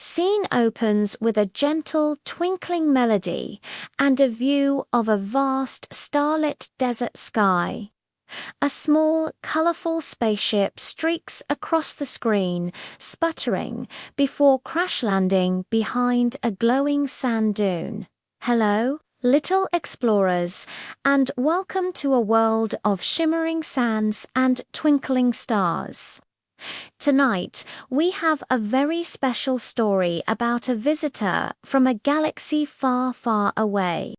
Scene opens with a gentle, twinkling melody and a view of a vast, starlit desert sky. A small, colorful spaceship streaks across the screen, sputtering, before crash-landing behind a glowing sand dune. Hello, little explorers, and welcome to a world of shimmering sands and twinkling stars. Tonight, we have a very special story about a visitor from a galaxy far, far away.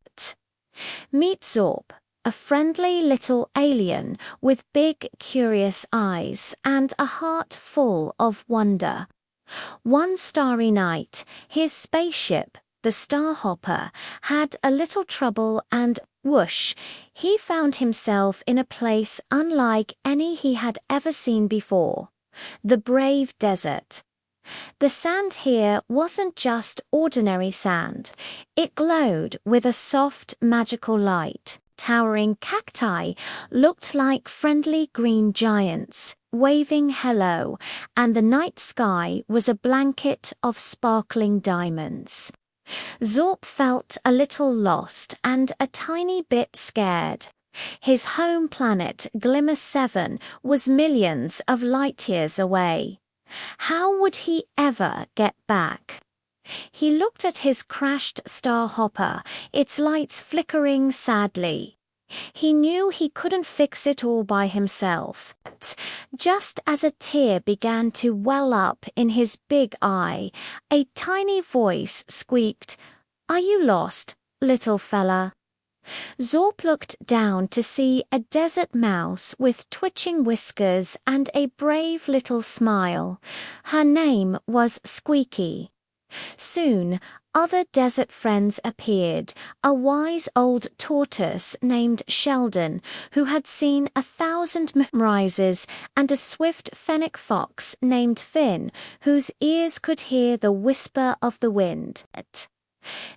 Meet Zorp, a friendly little alien with big, curious eyes and a heart full of wonder. One starry night, his spaceship, the Starhopper, had a little trouble and, whoosh, he found himself in a place unlike any he had ever seen before. The Brave Desert. The sand here wasn't just ordinary sand. It glowed with a soft, magical light. Towering cacti looked like friendly green giants, waving hello, and the night sky was a blanket of sparkling diamonds. Zorp felt a little lost and a tiny bit scared. His home planet, Glimmer 7, was millions of light-years away. How would he ever get back? He looked at his crashed Starhopper, its lights flickering sadly. He knew he couldn't fix it all by himself. Just as a tear began to well up in his big eye, a tiny voice squeaked, "Are you lost, little fella?" Zorp looked down to see a desert mouse with twitching whiskers and a brave little smile. Her name was Squeaky. Soon, other desert friends appeared, a wise old tortoise named Sheldon, who had seen 1,000 rises, and a swift fennec fox named Finn, whose ears could hear the whisper of the wind.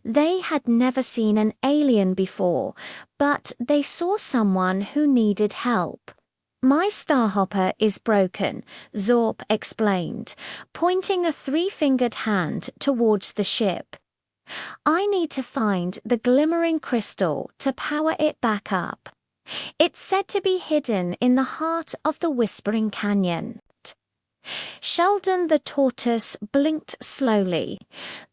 They had never seen an alien before, but they saw someone who needed help. "My Starhopper is broken," Zorp explained, pointing a three-fingered hand towards the ship. "I need to find the glimmering crystal to power it back up. It's said to be hidden in the heart of the Whispering Canyon." Sheldon the tortoise blinked slowly.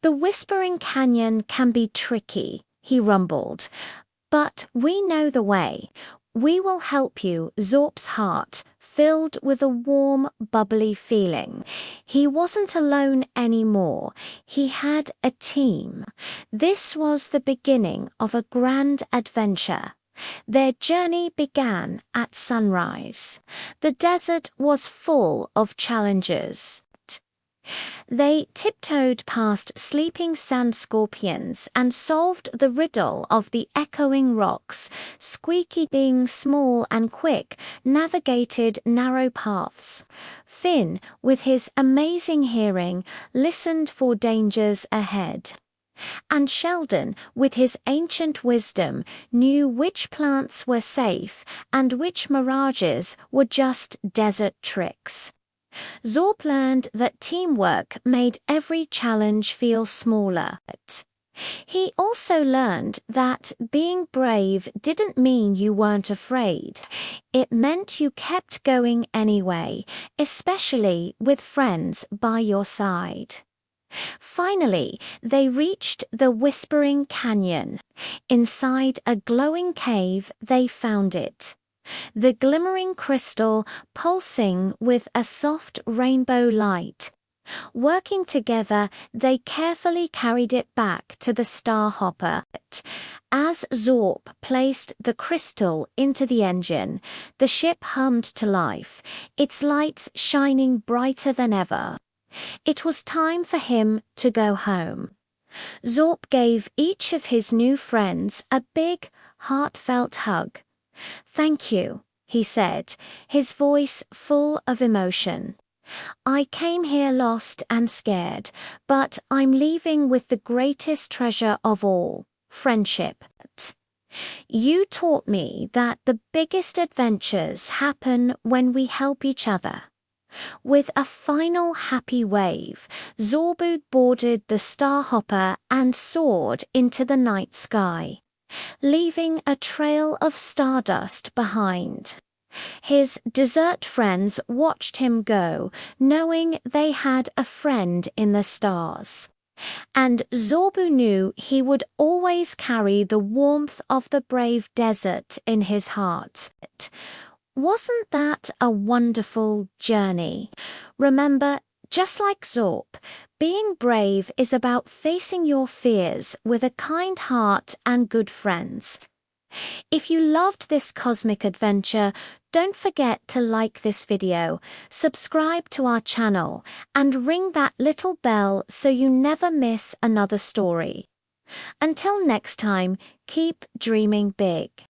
"The Whispering Canyon can be tricky," he rumbled. "But we know the way. We will help you." Zorp's heart filled with a warm, bubbly feeling. He wasn't alone anymore. He had a team. This was the beginning of a grand adventure. Their journey began at sunrise. The desert was full of challenges. They tiptoed past sleeping sand scorpions and solved the riddle of the echoing rocks. Squeaky, being small and quick, navigated narrow paths. Finn, with his amazing hearing, listened for dangers ahead. And Sheldon, with his ancient wisdom, knew which plants were safe and which mirages were just desert tricks. Zorp learned that teamwork made every challenge feel smaller. He also learned that being brave didn't mean you weren't afraid. It meant you kept going anyway, especially with friends by your side. Finally, they reached the Whispering Canyon. Inside a glowing cave, they found it. The glimmering crystal pulsing with a soft rainbow light. Working together, they carefully carried it back to the Starhopper. As Zorp placed the crystal into the engine, the ship hummed to life, its lights shining brighter than ever. It was time for him to go home. Zorp gave each of his new friends a big, heartfelt hug. "Thank you," he said, his voice full of emotion. "I came here lost and scared, but I'm leaving with the greatest treasure of all, friendship. You taught me that the biggest adventures happen when we help each other." With a final happy wave, Zorbu boarded the Starhopper and soared into the night sky, leaving a trail of stardust behind. His desert friends watched him go, knowing they had a friend in the stars. And Zorbu knew he would always carry the warmth of the brave desert in his heart. Wasn't that a wonderful journey? Remember, just like Zorp, being brave is about facing your fears with a kind heart and good friends. If you loved this cosmic adventure, don't forget to like this video, subscribe to our channel, and ring that little bell so you never miss another story. Until next time, keep dreaming big.